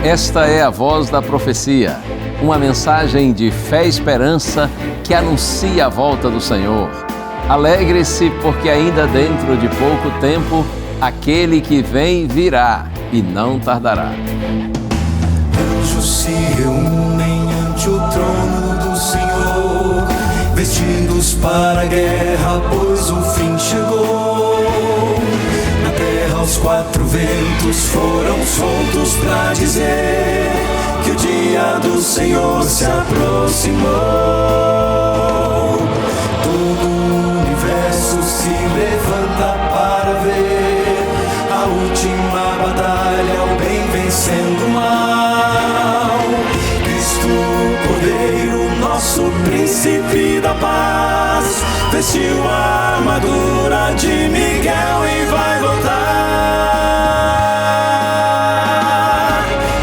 Esta é a Voz da Profecia, uma mensagem de fé e esperança que anuncia a volta do Senhor. Alegre-se, porque ainda dentro de pouco tempo, aquele que vem virá e não tardará. Anjos se reúnem ante o trono do Senhor, vestidos para a guerra, pois o fim chegou. Na terra os quatro ventos foram soltos para dizer que o dia do Senhor se aproximou. Todo o universo se levanta para ver a última batalha, o bem vencendo o mal. Cristo, o Cordeiro, nosso príncipe da paz, vestiu a armadura de Miguel e vai voltar.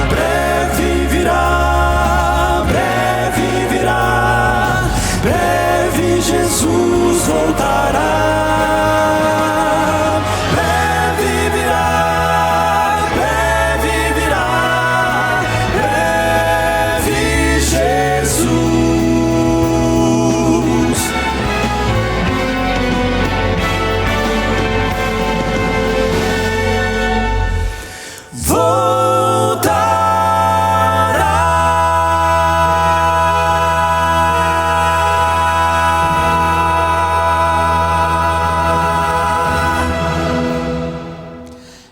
Breve virá, breve virá, breve Jesus voltará. Breve virá, breve virá, breve Jesus.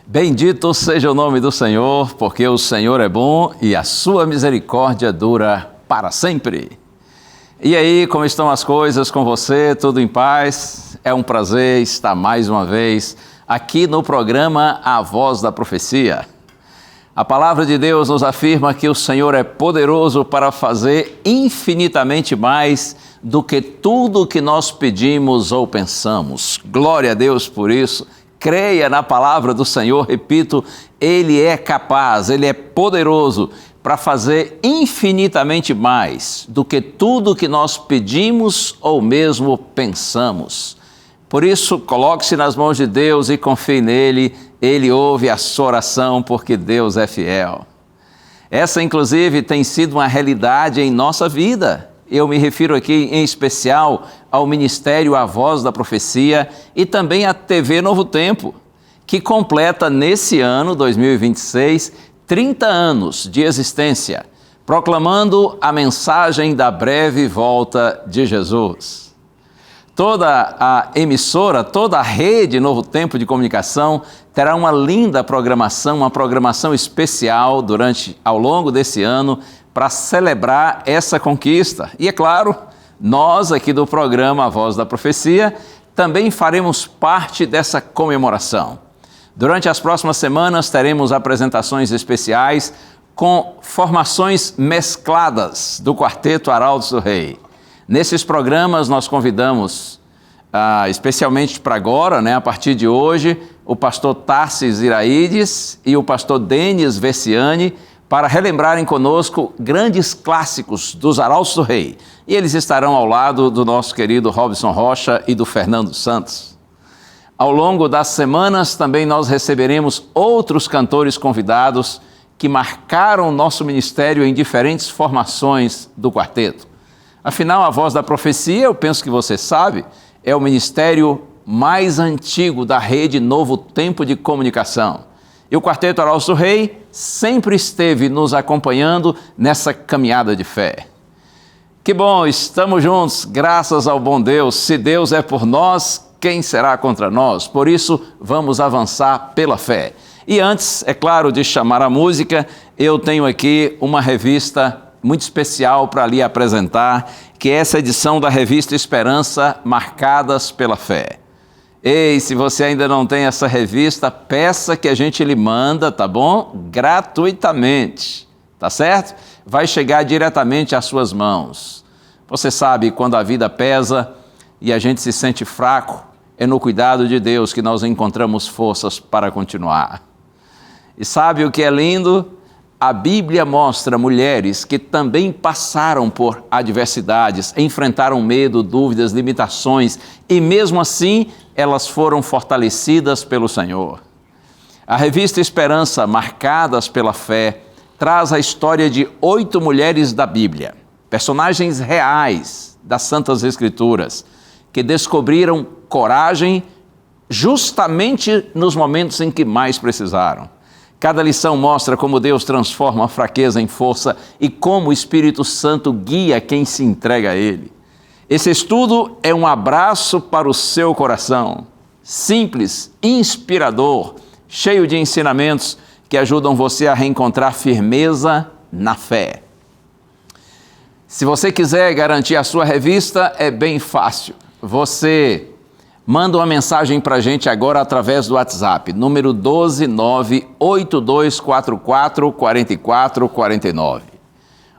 Bendito seja o nome do Senhor, porque o Senhor é bom e a sua misericórdia dura para sempre. E aí, como estão as coisas com você? Tudo em paz? É um prazer estar mais uma vez aqui no programa A Voz da Profecia. A palavra de Deus nos afirma que o Senhor é poderoso para fazer infinitamente mais do que tudo que nós pedimos ou pensamos. Glória a Deus por isso. Creia na palavra do Senhor, repito, Ele é capaz, Ele é poderoso para fazer infinitamente mais do que tudo que nós pedimos ou mesmo pensamos. Por isso, coloque-se nas mãos de Deus e confie nele, Ele ouve a sua oração porque Deus é fiel. Essa, inclusive, tem sido uma realidade em nossa vida. Eu me refiro aqui em especial ao Ministério A Voz da Profecia e também à TV Novo Tempo, que completa nesse ano, 2026, 30 anos de existência, proclamando a mensagem da breve volta de Jesus. Toda a emissora, toda a rede Novo Tempo de Comunicação terá uma linda programação, uma programação especial ao longo desse ano, para celebrar essa conquista. E é claro, nós aqui do programa A Voz da Profecia também faremos parte dessa comemoração. Durante as próximas semanas teremos apresentações especiais com formações mescladas do Quarteto Arautos do Rei. Nesses programas nós convidamos, especialmente para agora, a partir de hoje, o pastor Tarsis Iraídes e o pastor Denis Versiani, para relembrarem conosco grandes clássicos dos Arautos do Rei. E eles estarão ao lado do nosso querido Robson Rocha e do Fernando Santos. Ao longo das semanas também nós receberemos outros cantores convidados que marcaram o nosso ministério em diferentes formações do quarteto. Afinal, a Voz da Profecia, eu penso que você sabe, é o ministério mais antigo da rede Novo Tempo de Comunicação. E o Quarteto Arautos do Rei sempre esteve nos acompanhando nessa caminhada de fé. Que bom, estamos juntos, graças ao bom Deus. Se Deus é por nós, quem será contra nós? Por isso, vamos avançar pela fé. E antes, é claro, de chamar a música, eu tenho aqui uma revista muito especial para lhe apresentar, que é essa edição da revista Esperança, Marcadas pela Fé. Ei, se você ainda não tem essa revista, peça que a gente lhe manda, tá bom? Gratuitamente, tá certo? Vai chegar diretamente às suas mãos. Você sabe, quando a vida pesa e a gente se sente fraco, é no cuidado de Deus que nós encontramos forças para continuar. E sabe o que é lindo? A Bíblia mostra mulheres que também passaram por adversidades, enfrentaram medo, dúvidas, limitações e mesmo assim elas foram fortalecidas pelo Senhor. A revista Esperança, Marcadas pela Fé, traz a história de 8 mulheres da Bíblia, personagens reais das Santas Escrituras, que descobriram coragem justamente nos momentos em que mais precisaram. Cada lição mostra como Deus transforma a fraqueza em força e como o Espírito Santo guia quem se entrega a Ele. Esse estudo é um abraço para o seu coração, simples, inspirador, cheio de ensinamentos que ajudam você a reencontrar firmeza na fé. Se você quiser garantir a sua revista, é bem fácil. Você manda uma mensagem para a gente agora através do WhatsApp, número 12982444449.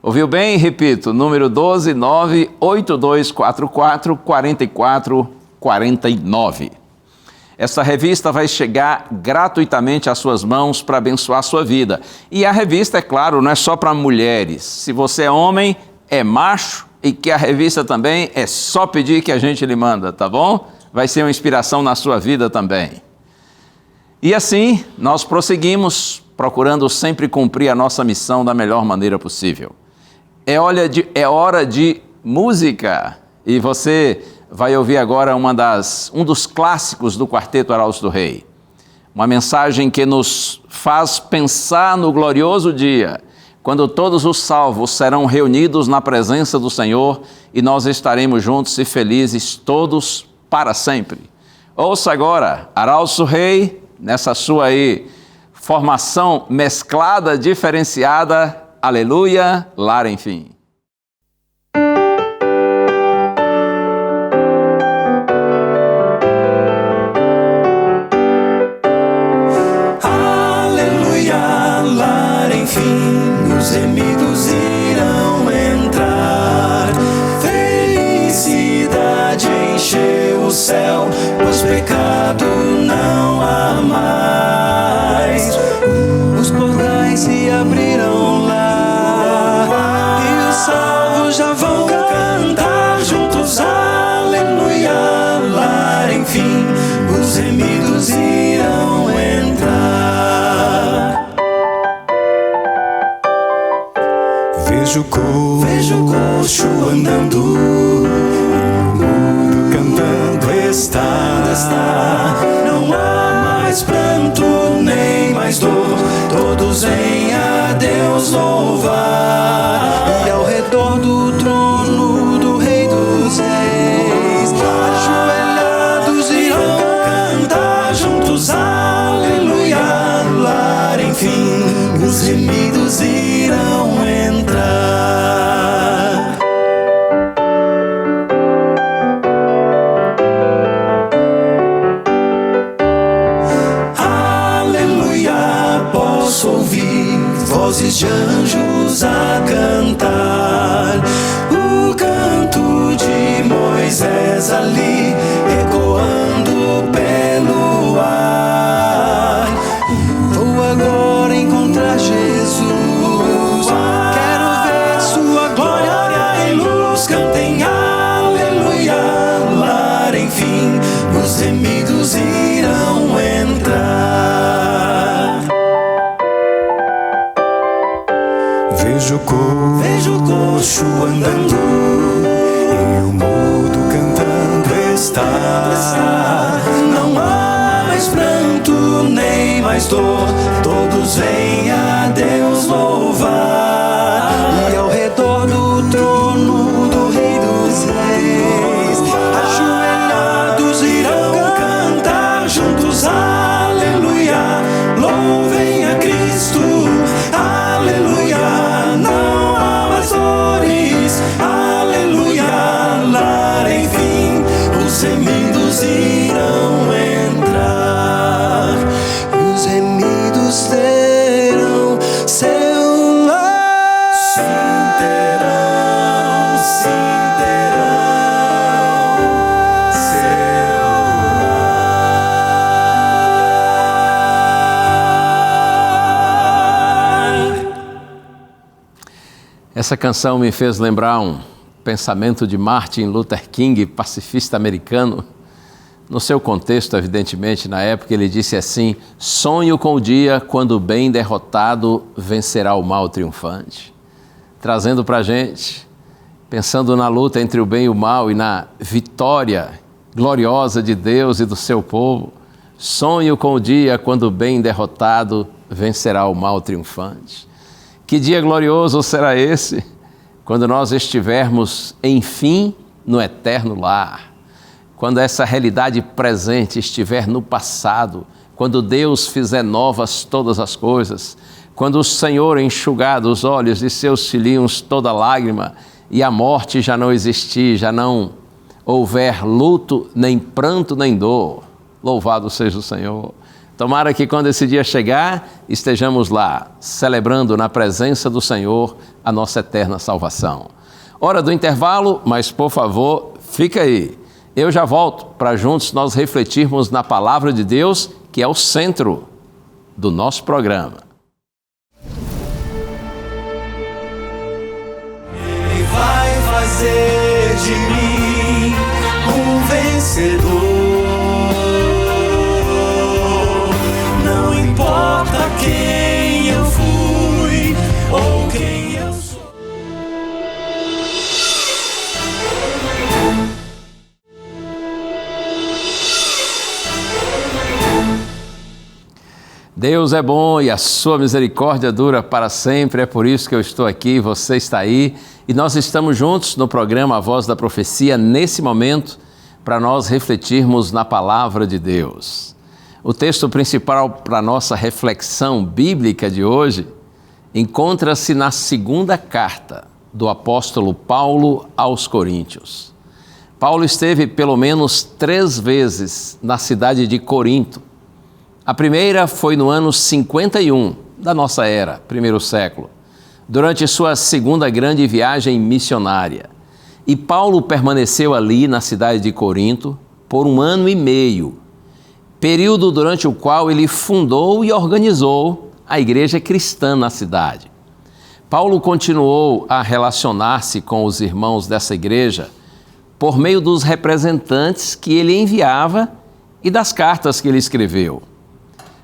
Ouviu bem? Repito, número 12982444449. Essa revista vai chegar gratuitamente às suas mãos para abençoar a sua vida. E a revista, é claro, não é só para mulheres. Se você é homem, é macho e que a revista também, é só pedir que a gente lhe manda, tá bom? Vai ser uma inspiração na sua vida também. E assim, nós prosseguimos procurando sempre cumprir a nossa missão da melhor maneira possível. É hora de música. E você vai ouvir agora um dos clássicos do Quarteto Arautos do Rei. Uma mensagem que nos faz pensar no glorioso dia, quando todos os salvos serão reunidos na presença do Senhor e nós estaremos juntos e felizes todos para sempre. Ouça agora Arautos do Rei, nessa sua aí formação mesclada, diferenciada, aleluia, lar enfim. Os remidos irão entrar, felicidade encheu o céu, pois pecado não há mais. Os portais se abrirão lá e os salvos já vão cantar juntos, aleluia, lá enfim, os remidos irão entrar. Vejo o coxo andando, o mundo cantando está. Não há mais pranto, nem mais dor, todos vêm a Deus louvar. E ao redor do trono do Rei dos Reis, ajoelhados irão cantar juntos, aleluia, lá enfim, os remidos irão entrar. Aleluia, posso ouvir vozes de anjos a cantar, o canto de Moisés ali ecoando pelo ar. Vou agora encontrar Jesus, cantem aleluia, lá enfim, os remidos irão entrar. Vejo o coxo andando e o mudo cantando está. Não há mais pranto, nem mais dor, todos vêm a Deus louvar. E ao redor do trono do Rei dos Reis, ajoelhados irão cantar juntos, aleluia, louvem a Cristo, aleluia, não há mais dores, aleluia, lá enfim, os remidos irão entrar, e os remidos terão seu lar. Sim, terão seu lar. Essa canção me fez lembrar um pensamento de Martin Luther King, pacifista americano, No seu contexto, evidentemente, na época ele disse assim: sonho com o dia quando o bem derrotado vencerá o mal triunfante. Trazendo para a gente, pensando na luta entre o bem e o mal e na vitória gloriosa de Deus e do seu povo, sonho com o dia quando o bem derrotado vencerá o mal triunfante. Que dia glorioso será esse, quando nós estivermos, enfim, no eterno lar. Quando essa realidade presente estiver no passado, quando Deus fizer novas todas as coisas, quando o Senhor enxugar dos olhos de seus filhinhos toda lágrima e a morte já não existir, já não houver luto, nem pranto, nem dor. Louvado seja o Senhor. Tomara que quando esse dia chegar, estejamos lá, celebrando na presença do Senhor a nossa eterna salvação. Hora do intervalo, mas por favor, fica aí. Eu já volto para juntos nós refletirmos na palavra de Deus, que é o centro do nosso programa. Ele vai fazer de mim um vencedor. Não importa quem eu fui ou quem eu sou. Deus é bom e a sua misericórdia dura para sempre, é por isso que eu estou aqui, você está aí, e nós estamos juntos no programa A Voz da Profecia, nesse momento, para nós refletirmos na palavra de Deus. O texto principal para a nossa reflexão bíblica de hoje encontra-se na segunda carta do apóstolo Paulo aos Coríntios. Paulo esteve pelo menos 3 vezes na cidade de Corinto. A primeira foi no ano 51 da nossa era, primeiro século, durante sua segunda grande viagem missionária. E Paulo permaneceu ali na cidade de Corinto por 1 ano e meio, período durante o qual ele fundou e organizou a igreja cristã na cidade. Paulo continuou a relacionar-se com os irmãos dessa igreja por meio dos representantes que ele enviava e das cartas que ele escreveu.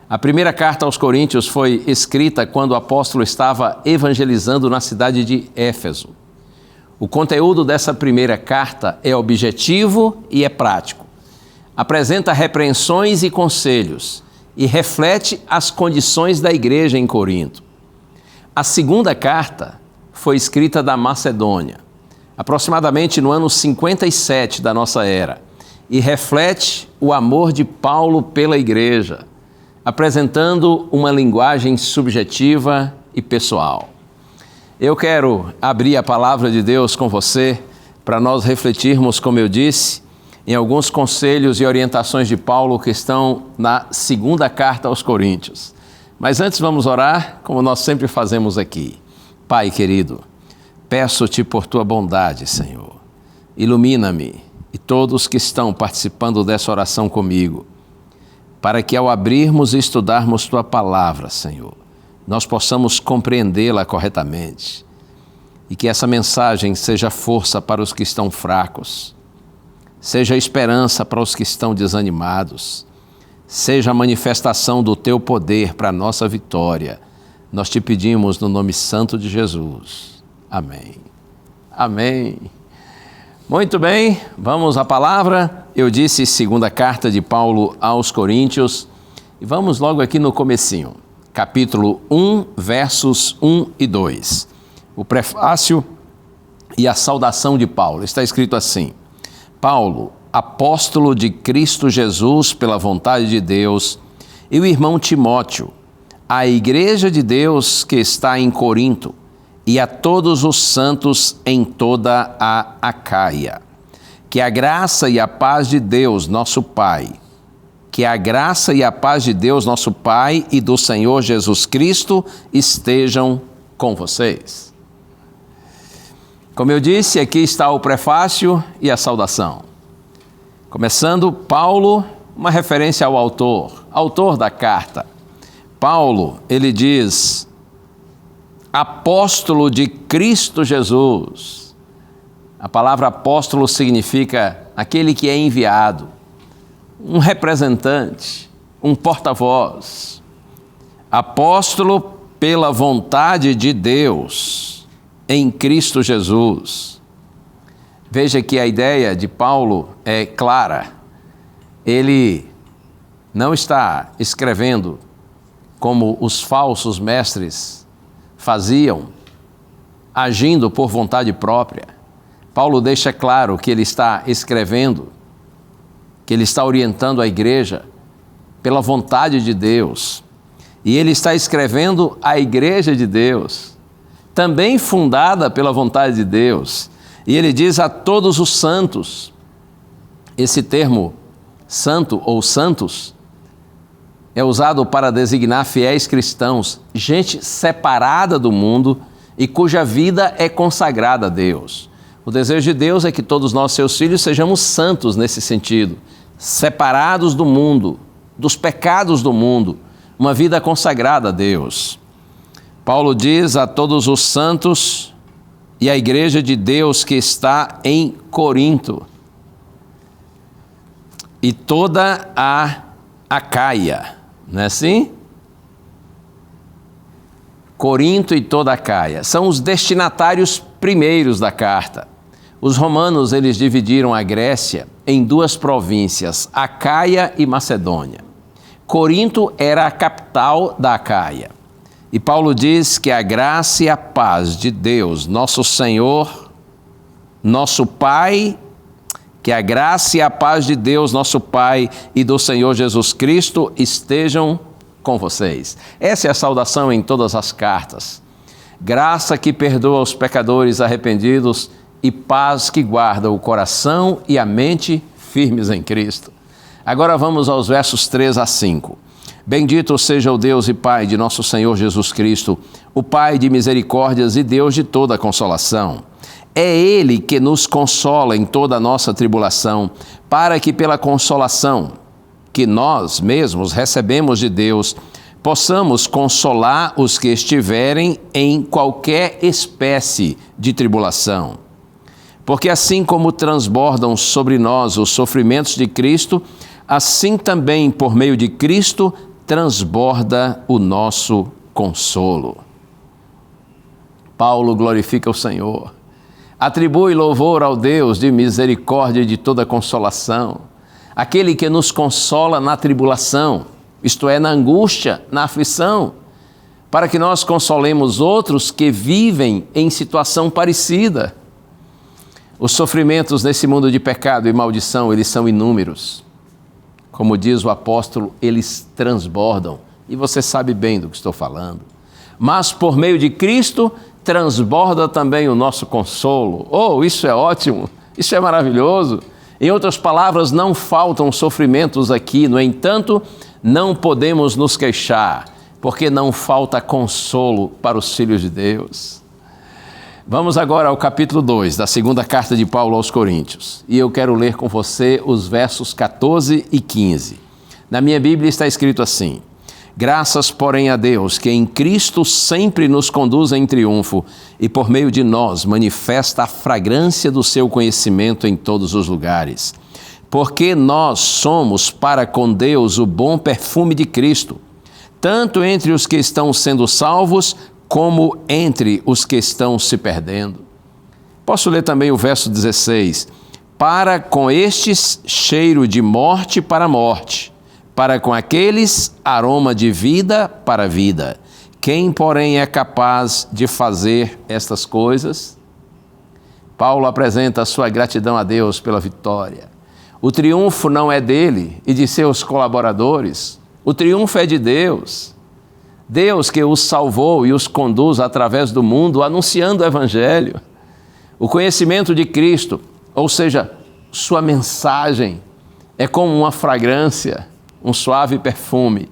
A primeira carta aos Coríntios foi escrita quando o apóstolo estava evangelizando na cidade de Éfeso. O conteúdo dessa primeira carta é objetivo e é prático. Apresenta repreensões e conselhos e reflete as condições da igreja em Corinto. A segunda carta foi escrita da Macedônia, aproximadamente no ano 57 da nossa era, e reflete o amor de Paulo pela igreja, apresentando uma linguagem subjetiva e pessoal. Eu quero abrir a palavra de Deus com você para nós refletirmos, como eu disse, em alguns conselhos e orientações de Paulo que estão na segunda carta aos Coríntios. Mas antes vamos orar, como nós sempre fazemos aqui. Pai querido, peço-te por tua bondade, Senhor. Ilumina-me e todos que estão participando dessa oração comigo, para que ao abrirmos e estudarmos tua palavra, Senhor, nós possamos compreendê-la corretamente e que essa mensagem seja força para os que estão fracos, seja esperança para os que estão desanimados, seja a manifestação do teu poder para a nossa vitória. Nós te pedimos no nome santo de Jesus. Amém. Amém. Muito bem, vamos à palavra. Eu disse segunda carta de Paulo aos Coríntios e vamos logo aqui no comecinho, capítulo 1, versos 1 e 2. O prefácio e a saudação de Paulo. Está escrito assim: Paulo, apóstolo de Cristo Jesus pela vontade de Deus, e o irmão Timóteo, à igreja de Deus que está em Corinto, e a todos os santos em toda a Acaia. Que a graça e a paz de Deus, nosso Pai, que a graça e a paz de Deus, nosso Pai, e do Senhor Jesus Cristo estejam com vocês. Como eu disse, aqui está o prefácio e a saudação. Começando, Paulo, uma referência ao autor da carta. Paulo, ele diz: apóstolo de Cristo Jesus. A palavra apóstolo significa aquele que é enviado. um representante, um porta-voz, apóstolo pela vontade de Deus em Cristo Jesus. Veja que a ideia de Paulo é clara. Ele não está escrevendo como os falsos mestres faziam, agindo por vontade própria. Paulo deixa claro que ele está escrevendo, que ele está orientando a igreja pela vontade de Deus. E ele está escrevendo a igreja de Deus, também fundada pela vontade de Deus. E ele diz a todos os santos. Esse termo santo ou santos é usado para designar fiéis cristãos, gente separada do mundo e cuja vida é consagrada a Deus. O desejo de Deus é que todos nós, seus filhos, sejamos santos nesse sentido, separados do mundo, dos pecados do mundo, uma vida consagrada a Deus. Paulo diz a todos os santos e a igreja de Deus que está em Corinto e toda a Acaia, não é assim? Corinto e toda a Acaia são os destinatários primeiros da carta. Os romanos, eles dividiram a Grécia em duas províncias, Acaia e Macedônia. Corinto era a capital da Acaia. E Paulo diz que a graça e a paz de Deus, nosso Senhor, nosso Pai, que a graça e a paz de Deus, nosso Pai, e do Senhor Jesus Cristo estejam com vocês. Essa é a saudação em todas as cartas. Graça que perdoa os pecadores arrependidos e paz que guarda o coração e a mente firmes em Cristo. Agora vamos aos versos 3 a 5. Bendito seja o Deus e Pai de nosso Senhor Jesus Cristo, o Pai de misericórdias e Deus de toda consolação. É Ele que nos consola em toda a nossa tribulação, para que pela consolação que nós mesmos recebemos de Deus, possamos consolar os que estiverem em qualquer espécie de tribulação. Porque assim como transbordam sobre nós os sofrimentos de Cristo, assim também por meio de Cristo transborda o nosso consolo. Paulo glorifica o Senhor. Atribui louvor ao Deus de misericórdia e de toda consolação, aquele que nos consola na tribulação, isto é, na angústia, na aflição, para que nós consolemos outros que vivem em situação parecida. Os sofrimentos nesse mundo de pecado e maldição, eles são inúmeros. Como diz o apóstolo, eles transbordam. E você sabe bem do que estou falando. Mas por meio de Cristo, transborda também o nosso consolo. Oh, isso é ótimo, isso é maravilhoso. Em outras palavras, não faltam sofrimentos aqui. No entanto, não podemos nos queixar, porque não falta consolo para os filhos de Deus. Vamos agora ao capítulo 2 da segunda carta de Paulo aos Coríntios. E eu quero ler com você os versos 14 e 15. Na minha Bíblia está escrito assim: Graças, porém, a Deus, que em Cristo sempre nos conduz em triunfo e por meio de nós manifesta a fragrância do seu conhecimento em todos os lugares. Porque nós somos para com Deus o bom perfume de Cristo, tanto entre os que estão sendo salvos, como entre os que estão se perdendo. Posso ler também o verso 16. Para com estes cheiro de morte para morte, para com aqueles aroma de vida para vida. Quem, porém, é capaz de fazer estas coisas? Paulo apresenta a sua gratidão a Deus pela vitória. O triunfo não é dele e de seus colaboradores. O triunfo é de Deus. Deus que os salvou e os conduz através do mundo anunciando o Evangelho. O conhecimento de Cristo, ou seja, sua mensagem, é como uma fragrância, um suave perfume,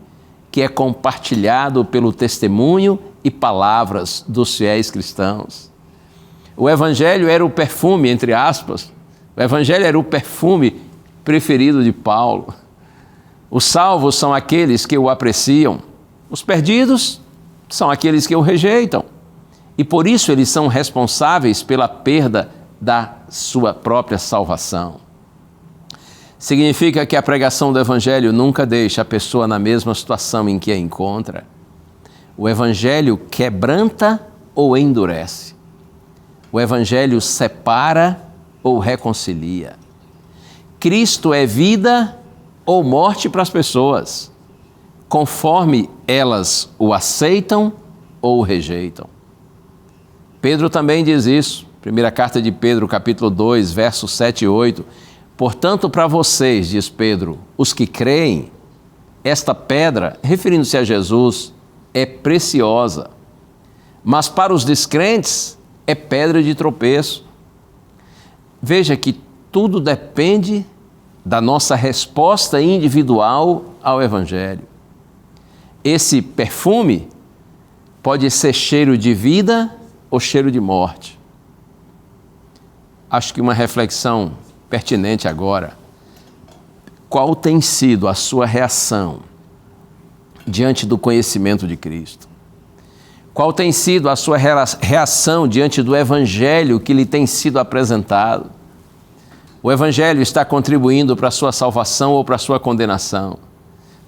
que é compartilhado pelo testemunho e palavras dos fiéis cristãos. O Evangelho era o perfume, entre aspas, o Evangelho era o perfume preferido de Paulo. Os salvos são aqueles que o apreciam, os perdidos são aqueles que o rejeitam. E por isso eles são responsáveis pela perda da sua própria salvação. Significa que a pregação do Evangelho nunca deixa a pessoa na mesma situação em que a encontra. O Evangelho quebranta ou endurece. O Evangelho separa ou reconcilia. Cristo é vida ou morte para as pessoas, conforme elas o aceitam ou o rejeitam. Pedro também diz isso. Primeira carta de Pedro, capítulo 2, versos 7 e 8. Portanto, para vocês, diz Pedro, os que creem, esta pedra, referindo-se a Jesus, é preciosa. Mas para os descrentes, é pedra de tropeço. Veja que tudo depende da nossa resposta individual ao Evangelho. Esse perfume pode ser cheiro de vida ou cheiro de morte. Acho que uma reflexão pertinente agora. Qual tem sido a sua reação diante do conhecimento de Cristo? Qual tem sido a sua reação diante do Evangelho que lhe tem sido apresentado? O Evangelho está contribuindo para a sua salvação ou para a sua condenação?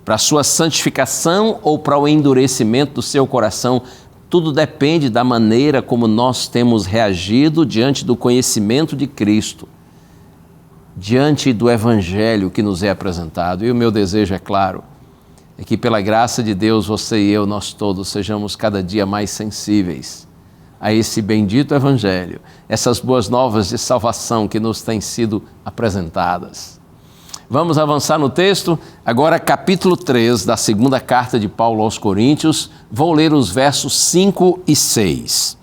Para a sua santificação ou para o endurecimento do seu coração? Tudo depende da maneira como nós temos reagido diante do conhecimento de Cristo, diante do Evangelho que nos é apresentado. E o meu desejo, é claro, é que pela graça de Deus, você e eu, nós todos, sejamos cada dia mais sensíveis a esse bendito Evangelho, essas boas novas de salvação que nos têm sido apresentadas. Vamos avançar no texto, agora capítulo 3 da segunda carta de Paulo aos Coríntios, vou ler os versos 5 e 6.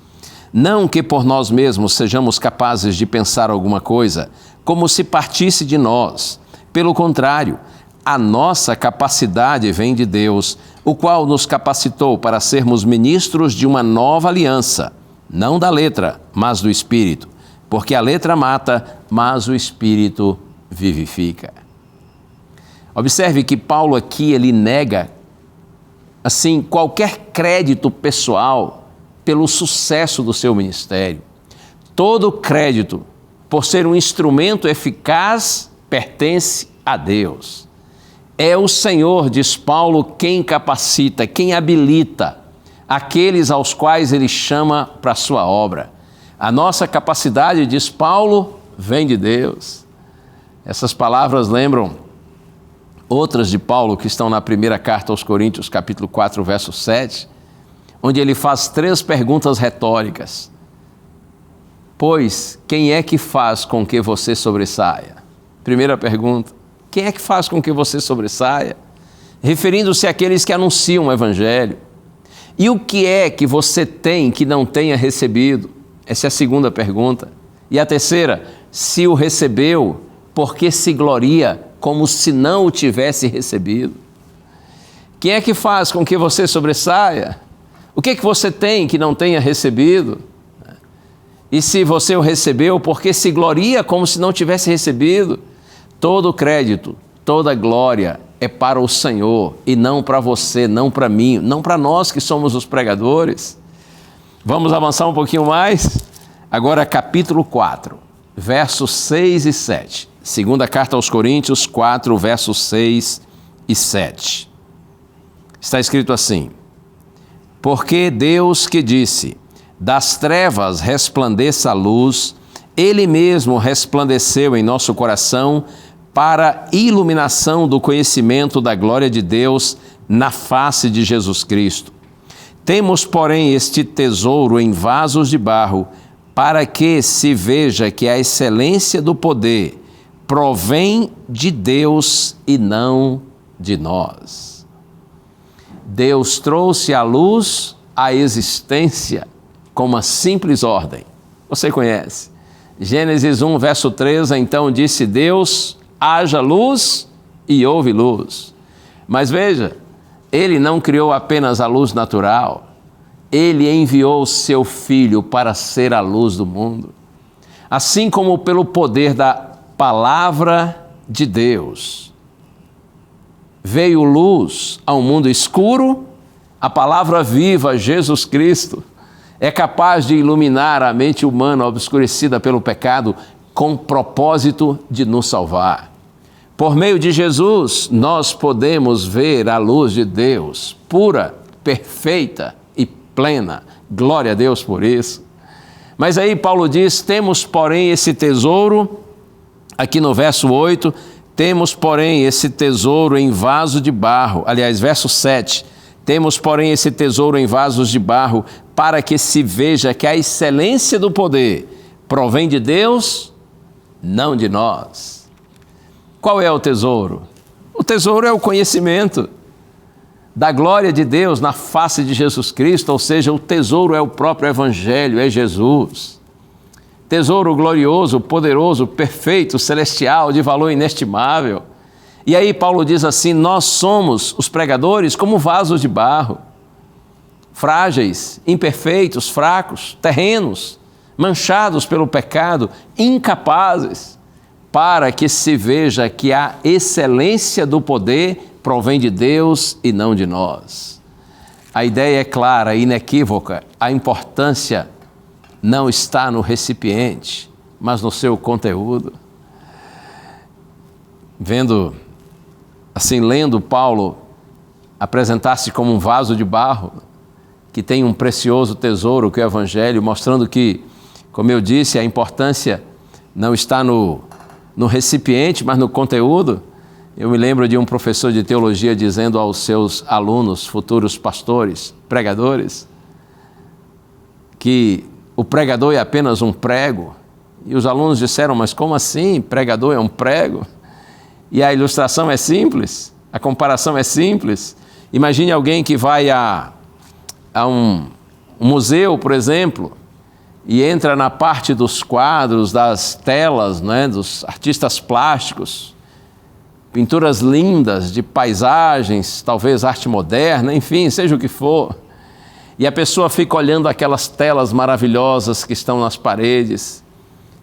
Não que por nós mesmos sejamos capazes de pensar alguma coisa, como se partisse de nós. Pelo contrário, a nossa capacidade vem de Deus, o qual nos capacitou para sermos ministros de uma nova aliança, não da letra, mas do Espírito, porque a letra mata, mas o Espírito vivifica. Observe que Paulo aqui, ele nega, assim, qualquer crédito pessoal pelo sucesso do seu ministério. Todo crédito, por ser um instrumento eficaz, pertence a Deus. É o Senhor, diz Paulo, quem capacita, quem habilita aqueles aos quais Ele chama para a sua obra. A nossa capacidade, diz Paulo, vem de Deus. Essas palavras lembram outras de Paulo que estão na primeira carta aos Coríntios, capítulo 4, verso 7, onde ele faz 3 perguntas retóricas. Pois, quem é que faz com que você sobressaia? Primeira pergunta, quem é que faz com que você sobressaia? Referindo-se àqueles que anunciam o Evangelho. E o que é que você tem que não tenha recebido? Essa é a segunda pergunta. E a terceira, se o recebeu, por que se gloria como se não o tivesse recebido? Quem é que faz com que você sobressaia? O que é que você tem que não tenha recebido? E se você o recebeu, por que se gloria como se não tivesse recebido? Todo crédito, toda glória é para o Senhor e não para você, não para mim, não para nós que somos os pregadores. Vamos avançar um pouquinho mais? Agora capítulo 4, versos 6 e 7. Segunda carta aos Coríntios 4, versos 6 e 7. Está escrito assim: porque Deus que disse, das trevas resplandeça a luz, Ele mesmo resplandeceu em nosso coração para iluminação do conhecimento da glória de Deus na face de Jesus Cristo. Temos, porém, este tesouro em vasos de barro, para que se veja que a excelência do poder provém de Deus e não de nós. Deus trouxe à luz a existência com uma simples ordem. Você conhece? Gênesis 1, verso 13, então disse Deus, haja luz e houve luz. Mas veja, Ele não criou apenas a luz natural, Ele enviou o seu Filho para ser a luz do mundo. Assim como pelo poder da palavra de Deus veio luz ao mundo escuro, a palavra viva, Jesus Cristo, é capaz de iluminar a mente humana obscurecida pelo pecado com propósito de nos salvar. Por meio de Jesus, nós podemos ver a luz de Deus, pura, perfeita e plena. Glória a Deus por isso. Mas aí Paulo diz, temos porém esse tesouro, aqui no verso 8, temos porém esse tesouro em vaso de barro. Aliás, verso 7, temos porém esse tesouro em vasos de barro, para que se veja que a excelência do poder provém de Deus, não de nós. Qual é o tesouro? O tesouro é o conhecimento da glória de Deus na face de Jesus Cristo, ou seja, o tesouro é o próprio Evangelho, é Jesus. Tesouro glorioso, poderoso, perfeito, celestial, de valor inestimável. E aí Paulo diz assim, nós somos, os pregadores, como vasos de barro, frágeis, imperfeitos, fracos, terrenos, manchados pelo pecado, incapazes, para que se veja que a excelência do poder provém de Deus e não de nós. A ideia é clara, inequívoca, a importância não está no recipiente, mas no seu conteúdo. Lendo Paulo apresentar-se como um vaso de barro, que tem um precioso tesouro, que é o Evangelho, mostrando que, como eu disse, a importância não está no recipiente, mas no conteúdo. Eu me lembro de um professor de teologia dizendo aos seus alunos, futuros pastores, pregadores, que o pregador é apenas um prego. E os alunos disseram, mas como assim? Pregador é um prego? E a ilustração é simples, a comparação é simples. Imagine alguém que vai a um museu, por exemplo, e entra na parte dos quadros, das telas, né, dos artistas plásticos, pinturas lindas de paisagens, talvez arte moderna, enfim, seja o que for. E a pessoa fica olhando aquelas telas maravilhosas que estão nas paredes,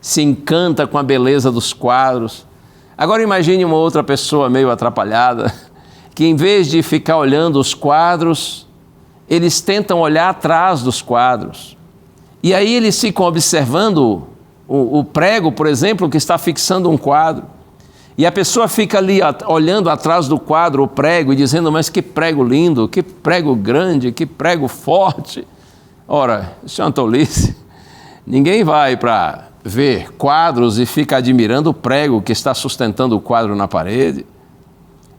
se encanta com a beleza dos quadros. Agora imagine uma outra pessoa meio atrapalhada, que em vez de ficar olhando os quadros, eles tentam olhar atrás dos quadros. E aí eles ficam observando o prego, por exemplo, que está fixando um quadro. E a pessoa fica ali olhando atrás do quadro o prego e dizendo, mas que prego lindo, que prego grande, que prego forte. Ora, isso é uma tolice. Ninguém vai para ver quadros e fica admirando o prego que está sustentando o quadro na parede.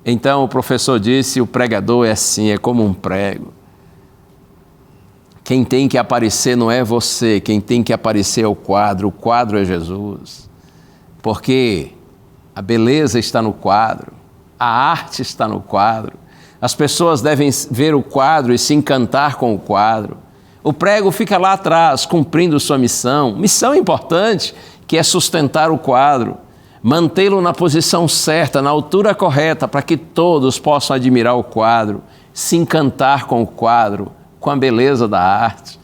Então o professor disse, o pregador é assim, é como um prego. Quem tem que aparecer não é você, quem tem que aparecer é o quadro é Jesus. Porque a beleza está no quadro, a arte está no quadro. As pessoas devem ver o quadro e se encantar com o quadro. O prego fica lá atrás, cumprindo sua missão importante, que é sustentar o quadro, mantê-lo na posição certa, na altura correta, para que todos possam admirar o quadro, se encantar com o quadro, com a beleza da arte.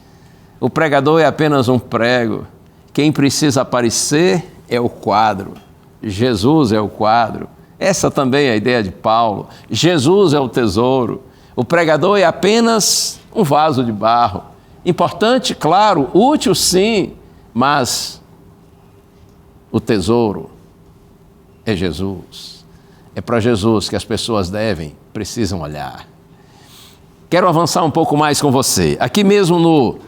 O pregador é apenas um prego. Quem precisa aparecer é o quadro. Jesus é o quadro. Essa também é a ideia de Paulo. Jesus é o tesouro. O pregador é apenas um vaso de barro. Importante, claro, útil sim, mas o tesouro é Jesus. É para Jesus que as pessoas precisam olhar. Quero avançar um pouco mais com você. Aqui mesmo no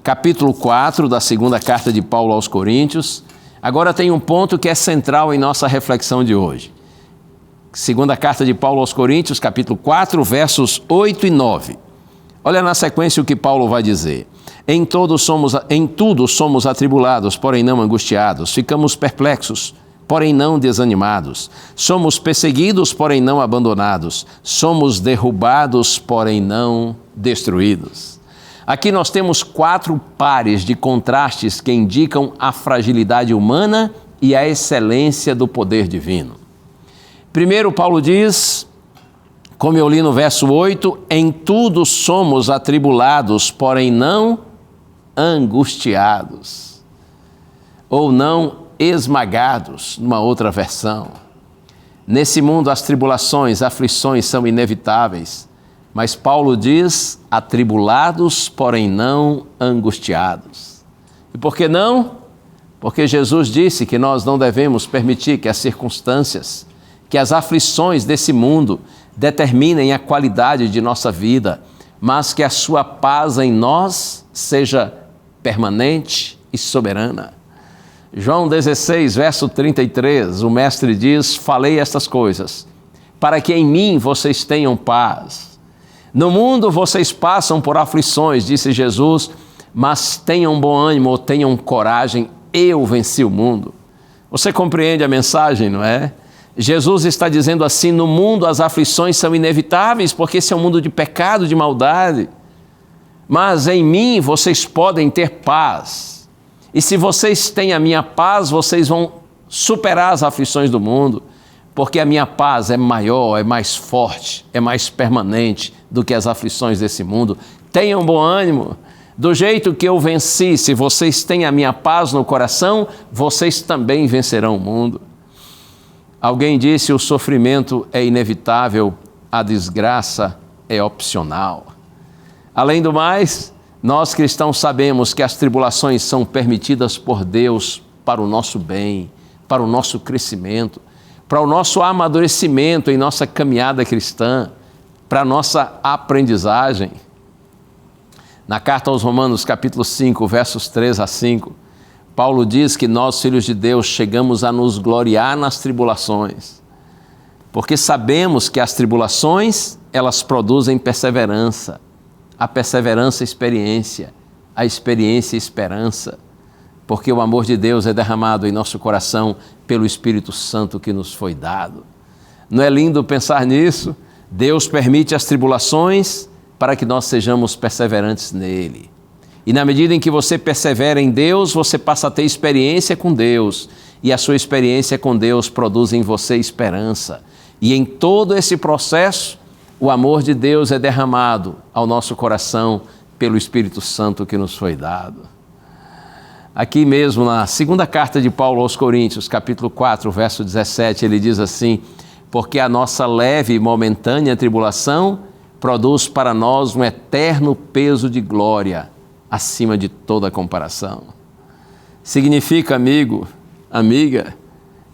capítulo 4 da segunda carta de Paulo aos Coríntios, agora tem um ponto que é central em nossa reflexão de hoje. Segunda carta de Paulo aos Coríntios, capítulo 4, versos 8 e 9. Olha na sequência o que Paulo vai dizer. Em tudo somos atribulados, porém não angustiados. Ficamos perplexos, porém não desanimados. Somos perseguidos, porém não abandonados. Somos derrubados, porém não destruídos. Aqui nós temos 4 pares de contrastes que indicam a fragilidade humana e a excelência do poder divino. Primeiro, Paulo diz, como eu li no verso 8, em tudo somos atribulados, porém não angustiados, ou não esmagados, numa outra versão. Nesse mundo as tribulações, aflições são inevitáveis, mas Paulo diz, atribulados, porém não angustiados. E por que não? Porque Jesus disse que nós não devemos permitir que as circunstâncias que as aflições desse mundo determinem a qualidade de nossa vida, mas que a sua paz em nós seja permanente e soberana. João 16, verso 33, o mestre diz: falei estas coisas, para que em mim vocês tenham paz. No mundo vocês passam por aflições, disse Jesus, mas tenham bom ânimo, tenham coragem, eu venci o mundo. Você compreende a mensagem, não é? Jesus está dizendo assim: no mundo as aflições são inevitáveis, porque esse é um mundo de pecado, de maldade. Mas em mim vocês podem ter paz. E se vocês têm a minha paz, vocês vão superar as aflições do mundo, porque a minha paz é maior, é mais forte, é mais permanente do que as aflições desse mundo. Tenham bom ânimo. Do jeito que eu venci, se vocês têm a minha paz no coração, vocês também vencerão o mundo. Alguém disse: o sofrimento é inevitável, a desgraça é opcional. Além do mais, nós cristãos sabemos que as tribulações são permitidas por Deus para o nosso bem, para o nosso crescimento, para o nosso amadurecimento em nossa caminhada cristã, para a nossa aprendizagem. Na carta aos Romanos, capítulo 5, versos 3 a 5, Paulo diz que nós, filhos de Deus, chegamos a nos gloriar nas tribulações, porque sabemos que as tribulações, elas produzem perseverança, a perseverança experiência, a experiência esperança, porque o amor de Deus é derramado em nosso coração pelo Espírito Santo que nos foi dado. Não é lindo pensar nisso? Deus permite as tribulações para que nós sejamos perseverantes nele. E na medida em que você persevera em Deus, você passa a ter experiência com Deus. E a sua experiência com Deus produz em você esperança. E em todo esse processo, o amor de Deus é derramado ao nosso coração pelo Espírito Santo que nos foi dado. Aqui mesmo, na segunda carta de Paulo aos Coríntios, capítulo 4, verso 17, ele diz assim: porque a nossa leve e momentânea tribulação produz para nós um eterno peso de glória, acima de toda comparação. Significa, amigo, amiga,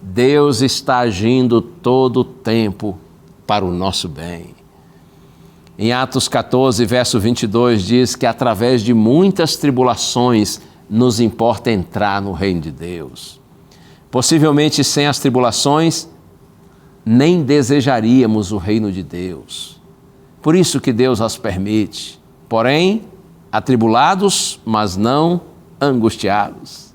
Deus está agindo todo o tempo para o nosso bem. Em Atos 14, verso 22, diz que através de muitas tribulações nos importa entrar no reino de Deus. Possivelmente sem as tribulações, nem desejaríamos o reino de Deus. Por isso que Deus as permite, porém, atribulados, mas não angustiados.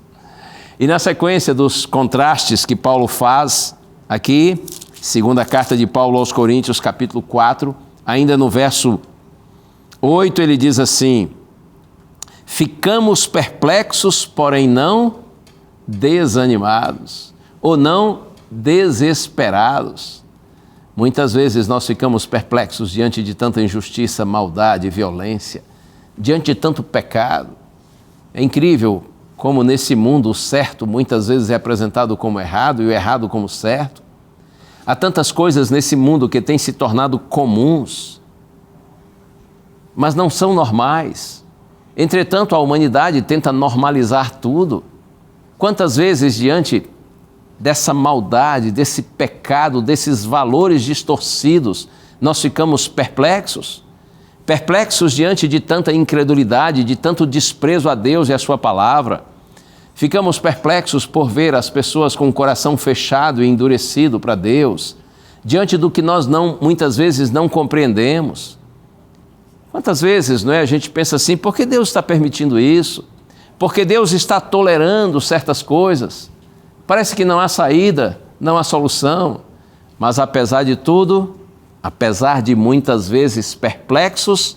E na sequência dos contrastes que Paulo faz aqui, segunda carta de Paulo aos Coríntios, capítulo 4, ainda no verso 8, ele diz assim: ficamos perplexos, porém não desanimados, ou não desesperados. Muitas vezes nós ficamos perplexos diante de tanta injustiça, maldade, violência, diante de tanto pecado. É incrível como nesse mundo o certo muitas vezes é apresentado como errado e o errado como certo. Há tantas coisas nesse mundo que têm se tornado comuns, mas não são normais. Entretanto, a humanidade tenta normalizar tudo. Quantas vezes diante dessa maldade, desse pecado, desses valores distorcidos, nós ficamos perplexos? Perplexos diante de tanta incredulidade, de tanto desprezo a Deus e a sua palavra. Ficamos perplexos por ver as pessoas com o coração fechado e endurecido para Deus, diante do que nós muitas vezes não compreendemos. Quantas vezes, não é, a gente pensa assim: por que Deus está permitindo isso? Por que Deus está tolerando certas coisas? Parece que não há saída, não há solução. Mas apesar de tudo, apesar de muitas vezes perplexos,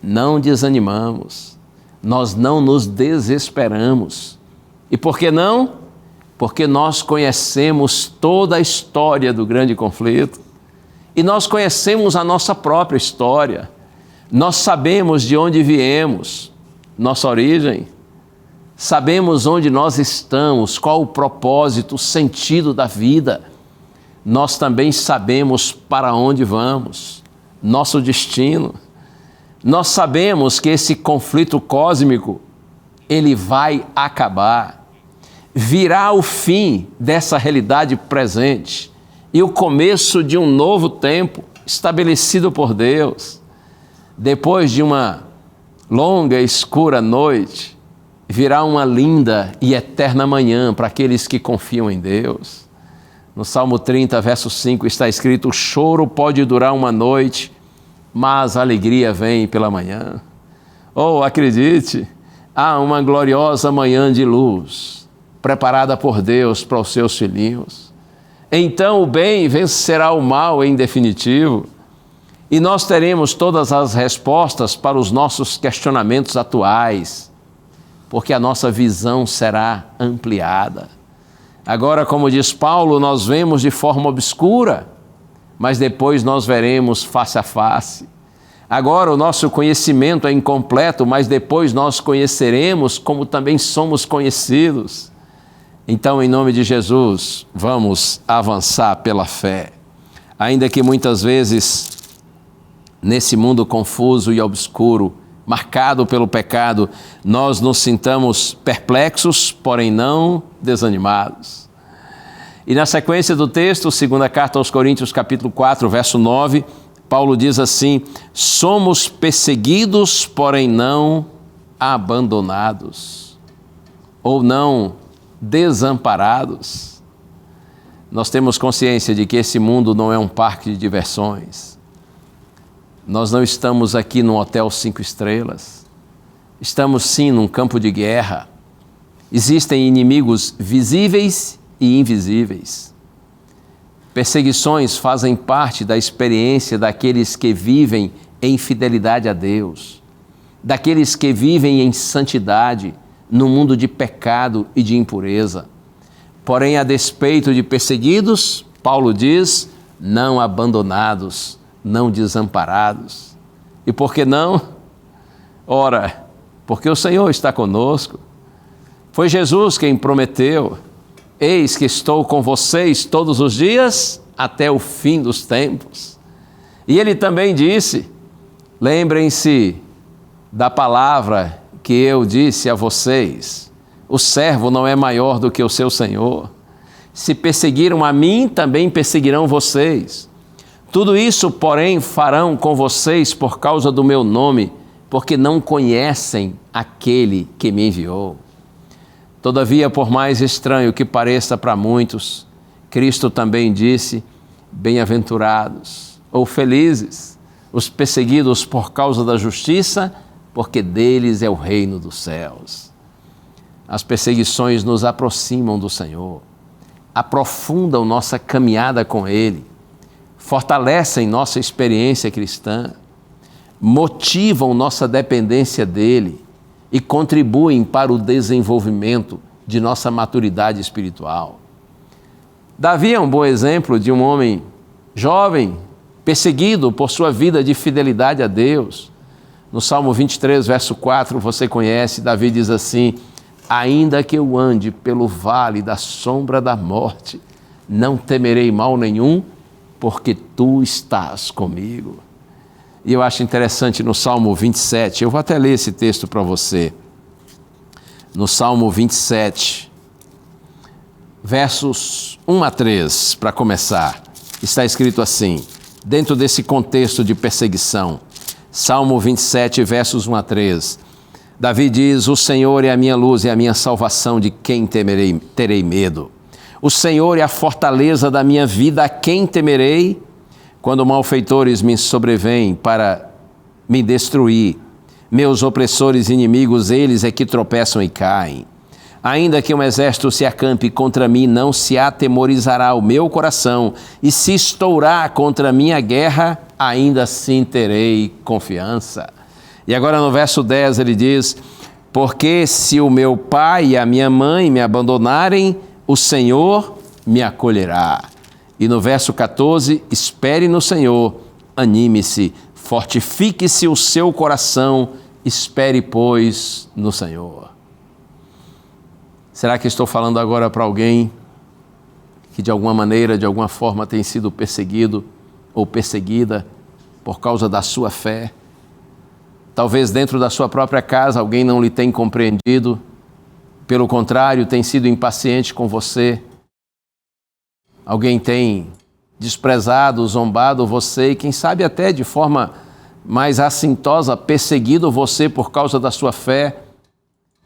não desanimamos. Nós não nos desesperamos. E por que não? Porque nós conhecemos toda a história do grande conflito. E nós conhecemos a nossa própria história. Nós sabemos de onde viemos, nossa origem. Sabemos onde nós estamos, qual o propósito, o sentido da vida. Nós também sabemos para onde vamos, nosso destino. Nós sabemos que esse conflito cósmico, ele vai acabar. Virá o fim dessa realidade presente e o começo de um novo tempo estabelecido por Deus. Depois de uma longa e escura noite, virá uma linda e eterna manhã para aqueles que confiam em Deus. No Salmo 30, verso 5, está escrito: o choro pode durar uma noite, mas a alegria vem pela manhã. Oh, acredite, há uma gloriosa manhã de luz, preparada por Deus para os seus filhinhos. Então o bem vencerá o mal em definitivo, e nós teremos todas as respostas para os nossos questionamentos atuais, porque a nossa visão será ampliada. Agora, como diz Paulo, nós vemos de forma obscura, mas depois nós veremos face a face. Agora o nosso conhecimento é incompleto, mas depois nós conheceremos como também somos conhecidos. Então, em nome de Jesus, vamos avançar pela fé. Ainda que muitas vezes, nesse mundo confuso e obscuro, marcado pelo pecado, nós nos sintamos perplexos, porém não desanimados. E na sequência do texto, segunda carta aos Coríntios, capítulo 4, verso 9, Paulo diz assim: somos perseguidos, porém não abandonados, ou não desamparados. Nós temos consciência de que esse mundo não é um parque de diversões. Nós não estamos aqui num hotel 5 estrelas. Estamos sim num campo de guerra. Existem inimigos visíveis e invisíveis. Perseguições fazem parte da experiência daqueles que vivem em fidelidade a Deus, daqueles que vivem em santidade no mundo de pecado e de impureza. Porém, a despeito de perseguidos, Paulo diz, não abandonados, não desamparados. E por que não? Ora, porque o Senhor está conosco. Foi Jesus quem prometeu: eis que estou com vocês todos os dias até o fim dos tempos. E ele também disse: lembrem-se da palavra que eu disse a vocês, o servo não é maior do que o seu senhor. Se perseguiram a mim, também perseguirão vocês. Tudo isso, porém, farão com vocês por causa do meu nome, porque não conhecem aquele que me enviou. Todavia, por mais estranho que pareça para muitos, Cristo também disse: bem-aventurados ou felizes os perseguidos por causa da justiça, porque deles é o reino dos céus. As perseguições nos aproximam do Senhor, aprofundam nossa caminhada com Ele, fortalecem nossa experiência cristã, motivam nossa dependência dEle e contribuem para o desenvolvimento de nossa maturidade espiritual. Davi é um bom exemplo de um homem jovem, perseguido por sua vida de fidelidade a Deus. No Salmo 23, verso 4, você conhece, Davi diz assim: ainda que eu ande pelo vale da sombra da morte, não temerei mal nenhum, porque tu estás comigo. E eu acho interessante no Salmo 27, eu vou até ler esse texto para você. No Salmo 27, versos 1 a 3, para começar, está escrito assim, dentro desse contexto de perseguição. Salmo 27, versos 1 a 3. Davi diz: o Senhor é a minha luz e a minha salvação, de quem terei medo? O Senhor é a fortaleza da minha vida, a quem temerei? Quando malfeitores me sobrevêm para me destruir, meus opressores inimigos, eles é que tropeçam e caem. Ainda que um exército se acampe contra mim, não se atemorizará o meu coração, e se estourar contra mim a guerra, ainda assim terei confiança. E agora no verso 10 ele diz: porque se o meu pai e a minha mãe me abandonarem, o Senhor me acolherá. E no verso 14, espere no Senhor, anime-se, fortifique-se o seu coração, espere, pois, no Senhor. Será que estou falando agora para alguém que de alguma maneira, de alguma forma tem sido perseguido ou perseguida por causa da sua fé? Talvez dentro da sua própria casa alguém não lhe tenha compreendido, pelo contrário, tem sido impaciente com você. Alguém tem desprezado, zombado você e quem sabe até de forma mais assintosa, perseguido você por causa da sua fé,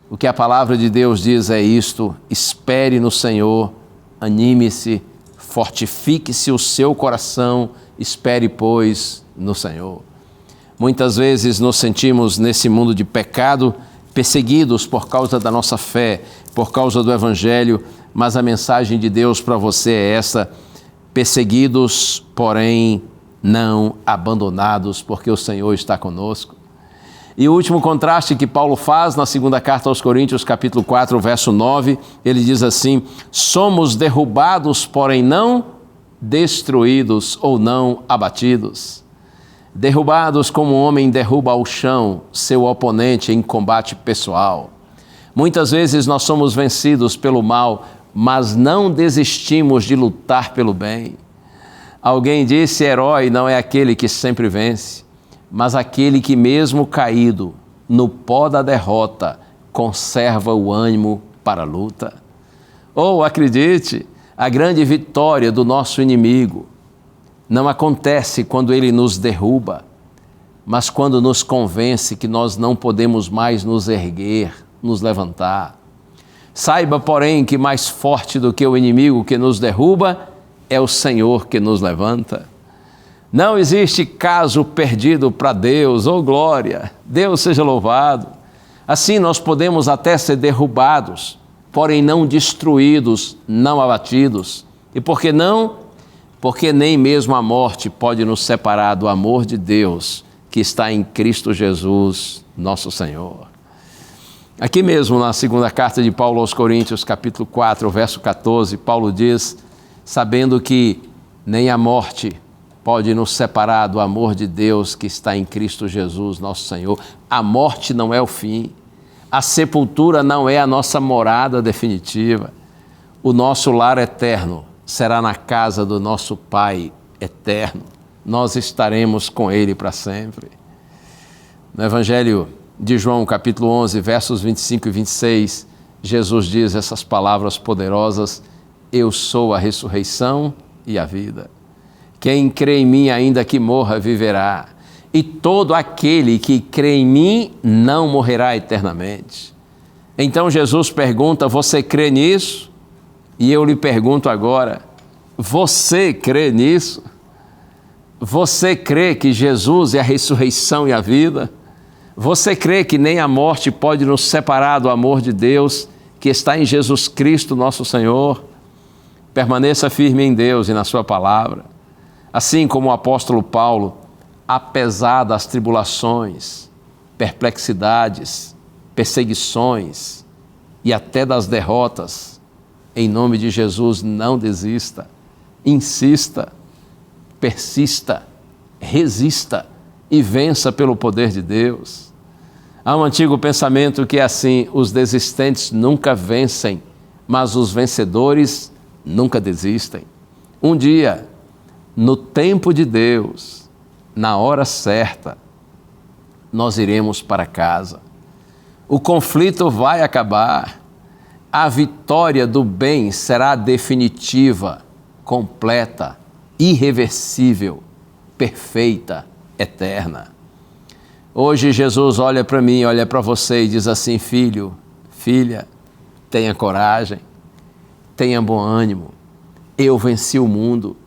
o que a palavra de Deus diz é isto: espere no Senhor, anime-se, fortifique-se o seu coração, espere, pois, no Senhor. Muitas vezes nos sentimos nesse mundo de pecado, perseguidos por causa da nossa fé, por causa do Evangelho, mas a mensagem de Deus para você é essa: perseguidos, porém não abandonados, porque o Senhor está conosco. E o último contraste que Paulo faz na segunda carta aos Coríntios, capítulo 4, verso 9, ele diz assim: somos derrubados, porém não destruídos ou não abatidos. Derrubados como um homem derruba ao chão seu oponente em combate pessoal. Muitas vezes nós somos vencidos pelo mal, mas não desistimos de lutar pelo bem. Alguém disse: herói não é aquele que sempre vence, mas aquele que, mesmo caído no pó da derrota, conserva o ânimo para a luta. Ou, acredite, a grande vitória do nosso inimigo não acontece quando ele nos derruba, mas quando nos convence que nós não podemos mais nos erguer, nos levantar. Saiba, porém, que mais forte do que o inimigo que nos derruba é o Senhor que nos levanta. Não existe caso perdido para Deus, oh glória, Deus seja louvado. Assim nós podemos até ser derrubados, porém não destruídos, não abatidos. E por que não? Porque nem mesmo a morte pode nos separar do amor de Deus que está em Cristo Jesus, nosso Senhor. Aqui mesmo na segunda carta de Paulo aos Coríntios, capítulo 4, verso 14, Paulo diz: sabendo que nem a morte pode nos separar do amor de Deus que está em Cristo Jesus, nosso Senhor. A morte não é o fim. A sepultura não é a nossa morada definitiva. O nosso lar eterno será na casa do nosso Pai eterno. Nós estaremos com Ele para sempre. No Evangelho de João, capítulo 11, versos 25 e 26, Jesus diz essas palavras poderosas: eu sou a ressurreição e a vida. Quem crê em mim, ainda que morra, viverá. E todo aquele que crê em mim não morrerá eternamente. Então Jesus pergunta: você crê nisso? E eu lhe pergunto agora: você crê nisso? Você crê que Jesus é a ressurreição e a vida? Você crê que nem a morte pode nos separar do amor de Deus que está em Jesus Cristo, nosso Senhor? Permaneça firme em Deus e na sua palavra. Assim como o apóstolo Paulo, apesar das tribulações, perplexidades, perseguições e até das derrotas, em nome de Jesus, não desista, insista, persista, resista e vença pelo poder de Deus. Há um antigo pensamento que é assim: os desistentes nunca vencem, mas os vencedores nunca desistem. Um dia, no tempo de Deus, na hora certa, nós iremos para casa. O conflito vai acabar. A vitória do bem será definitiva, completa, irreversível, perfeita, eterna. Hoje Jesus olha para mim, olha para você e diz assim: filho, filha, tenha coragem, tenha bom ânimo. Eu venci o mundo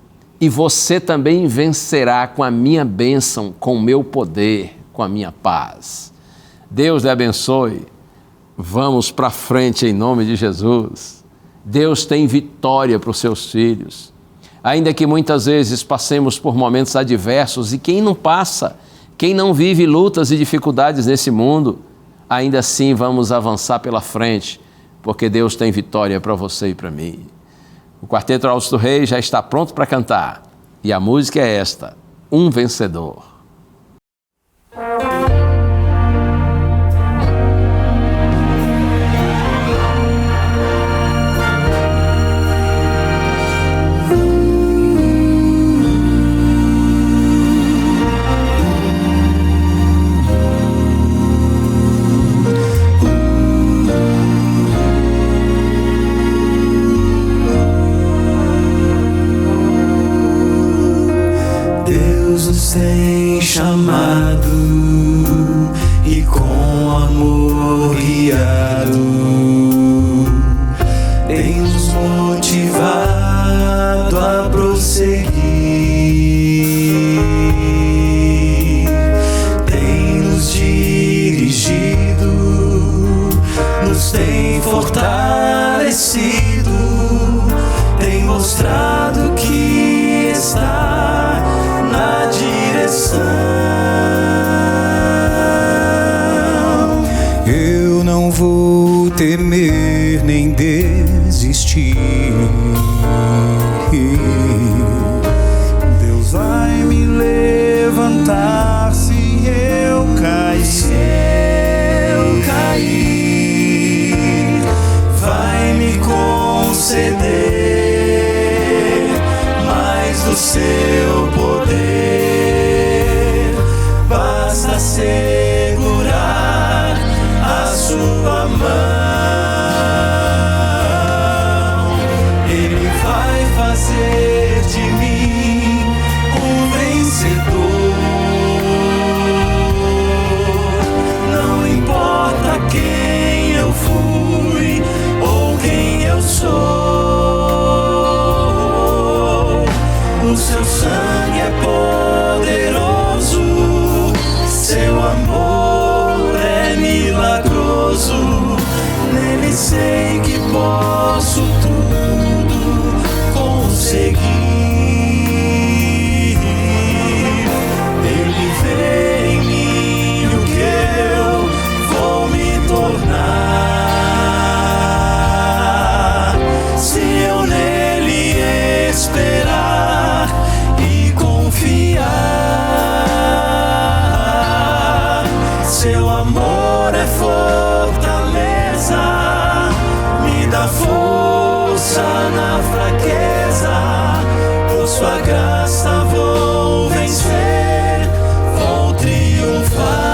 e você também vencerá com a minha bênção, com o meu poder, com a minha paz. Deus lhe abençoe. Vamos para frente em nome de Jesus. Deus tem vitória para os seus filhos. Ainda que muitas vezes passemos por momentos adversos, e quem não passa, quem não vive lutas e dificuldades nesse mundo, ainda assim vamos avançar pela frente, porque Deus tem vitória para você e para mim. O Quarteto Augusto Reis já está pronto para cantar, e a música é esta: Um Vencedor. Deus nos tem chamado e com amor guiado, tem nos motivado a prosseguir, tem nos dirigido, nos tem fortalecido, tem mostrado que está na direção. Eu não vou temer nem desistir. Deus vai me levantar se eu cair. Se eu cair, vai me conceder mais do seu poder. Basta segurar a sua mão. Ele vai fazer de mim um vencedor. Não importa quem eu fui ou quem eu sou, o seu sangue é poderoso, seu amor é milagroso. Nele sei que posso tudo conseguir. Ele vê em mim o que eu vou me tornar se eu nele esperar e confiar. Seu amor é fortaleza, me dá força na fraqueza. Por sua graça vou vencer, vou triunfar.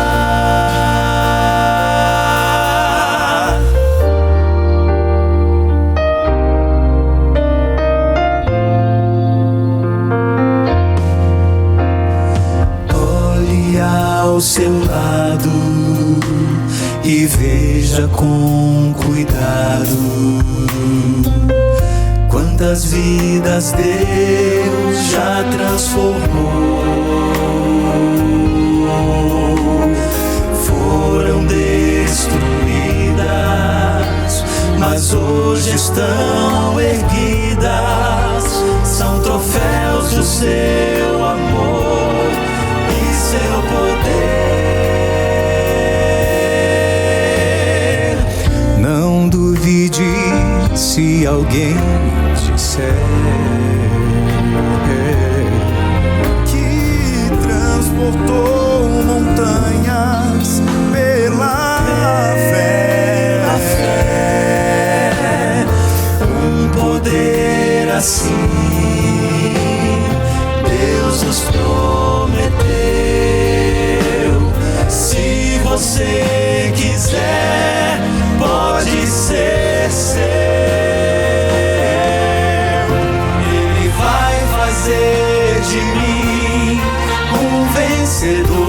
Olhe ao seu lado e veja com cuidado quantas vidas Deus já transformou. Foram destruídas, mas hoje estão erguidas. São troféus do seu amor e seu poder. Não duvide se alguém disser que transportou montanhas pela fé. A fé, um poder assim Deus nos prometeu. Se você quiser, pode ser seu. Ele vai fazer de mim um vencedor.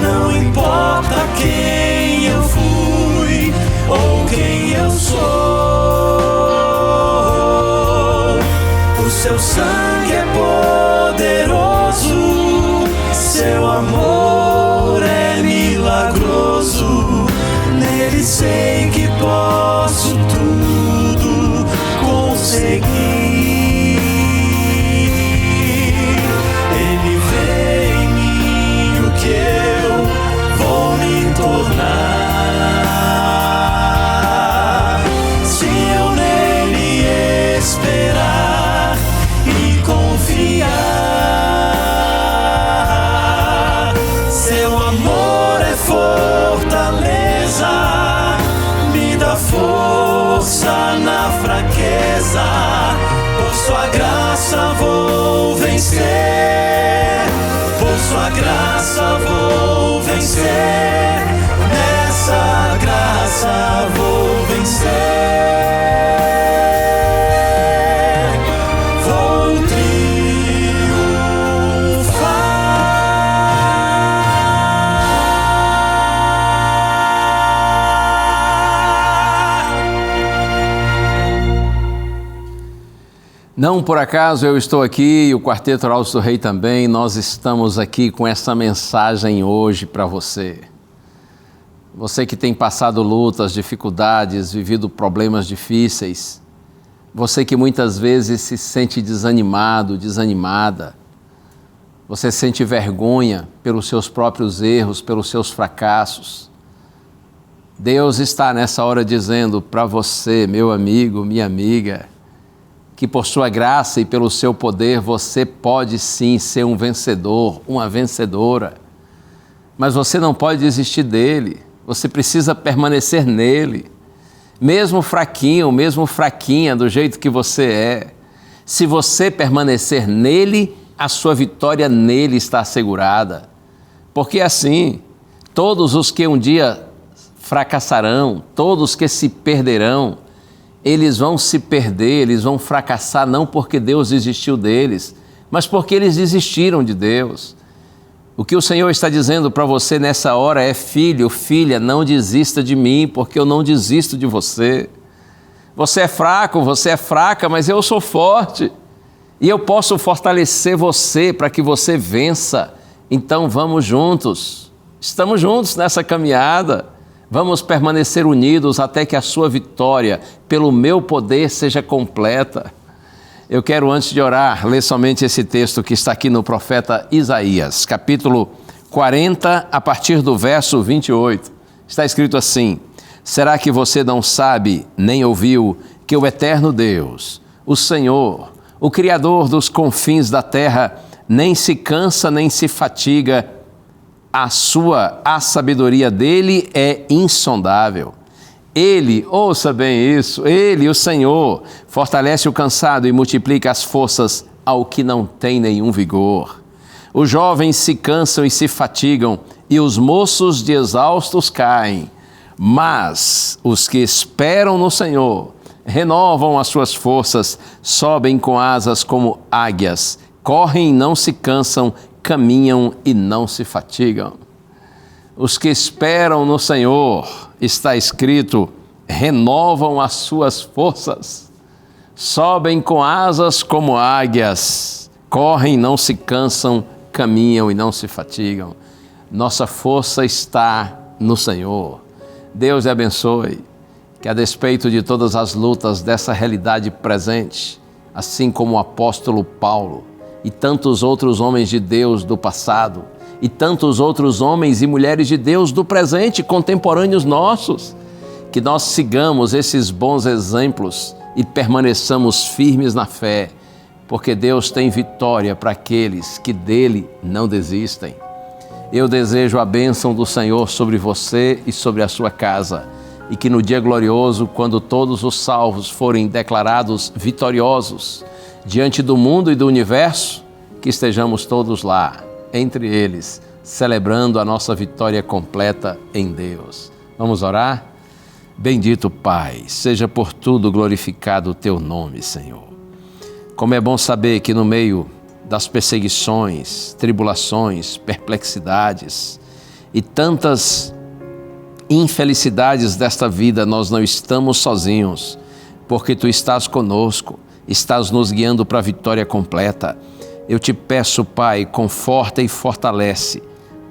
Não importa quem eu fui ou quem eu sou, o seu sangue é poderoso, seu amor é milagroso. Nele sei que posso tudo conseguir. Ele vê em mim o que eu vou me tornar se eu nele esperar e confiar. Seu amor é fortaleza, me dá força na fraqueza. Por sua graça vou vencer, por sua graça vou vencer. Nessa graça vou vencer, vou triunfar. Não por acaso eu estou aqui e o Quarteto Arautos do Rei também. Nós estamos aqui com essa mensagem hoje para você. Você que tem passado lutas, dificuldades, vivido problemas difíceis. Você que muitas vezes se sente desanimado, desanimada. Você sente vergonha pelos seus próprios erros, pelos seus fracassos. Deus está nessa hora dizendo para você, meu amigo, minha amiga, que por sua graça e pelo seu poder você pode sim ser um vencedor, uma vencedora. Mas você não pode desistir dele, você precisa permanecer nele. Mesmo fraquinho, mesmo fraquinha do jeito que você é, se você permanecer nele, a sua vitória nele está assegurada. Porque assim, todos os que um dia fracassarão, todos que se perderão, eles vão se perder, eles vão fracassar não porque Deus desistiu deles, mas porque eles desistiram de Deus. O que o Senhor está dizendo para você nessa hora é: filho, filha, não desista de mim, porque eu não desisto de você. Você é fraco, você é fraca, mas eu sou forte e eu posso fortalecer você para que você vença. Então vamos juntos, estamos juntos nessa caminhada. Vamos permanecer unidos até que a sua vitória, pelo meu poder, seja completa. Eu quero, antes de orar, ler somente esse texto que está aqui no profeta Isaías, capítulo 40, a partir do verso 28. Está escrito assim: será que você não sabe, nem ouviu, que o eterno Deus, o Senhor, o Criador dos confins da terra, nem se cansa, nem se fatiga? A sabedoria dele é insondável. Ele, ouça bem isso, ele, o Senhor, fortalece o cansado e multiplica as forças ao que não tem nenhum vigor. Os jovens se cansam e se fatigam, e os moços de exaustos caem. Mas os que esperam no Senhor renovam as suas forças, sobem com asas como águias, correm e não se cansam, caminham e não se fatigam. Os que esperam no Senhor, está escrito, renovam as suas forças, sobem com asas como águias, correm e não se cansam, caminham e não se fatigam. Nossa força está no Senhor. Deus lhe abençoe, que a despeito de todas as lutas dessa realidade presente, assim como o apóstolo Paulo, e tantos outros homens de Deus do passado, e tantos outros homens e mulheres de Deus do presente, contemporâneos nossos, que nós sigamos esses bons exemplos e permaneçamos firmes na fé, porque Deus tem vitória para aqueles que dele não desistem. Eu desejo a bênção do Senhor sobre você e sobre a sua casa, e que no dia glorioso, quando todos os salvos forem declarados vitoriosos, diante do mundo e do universo, que estejamos todos lá, entre eles, celebrando a nossa vitória completa em Deus. Vamos orar? Bendito Pai, seja por tudo glorificado o Teu nome, Senhor. Como é bom saber que no meio das perseguições, tribulações, perplexidades e tantas infelicidades desta vida, nós não estamos sozinhos, porque Tu estás conosco, estás nos guiando para a vitória completa. Eu te peço, Pai, conforta e fortalece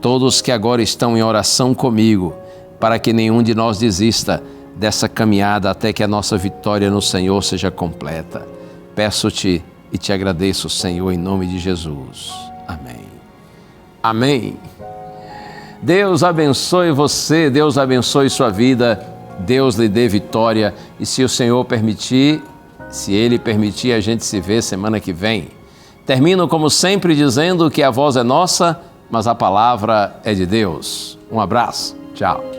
todos que agora estão em oração comigo, para que nenhum de nós desista dessa caminhada até que a nossa vitória no Senhor seja completa. Peço-te e te agradeço, Senhor, em nome de Jesus. Amém. Amém. Deus abençoe você, Deus abençoe sua vida, Deus lhe dê vitória, e se o Senhor permitir, se Ele permitir, a gente se vê semana que vem. Termino, como sempre, dizendo que a voz é nossa, mas a palavra é de Deus. Um abraço. Tchau.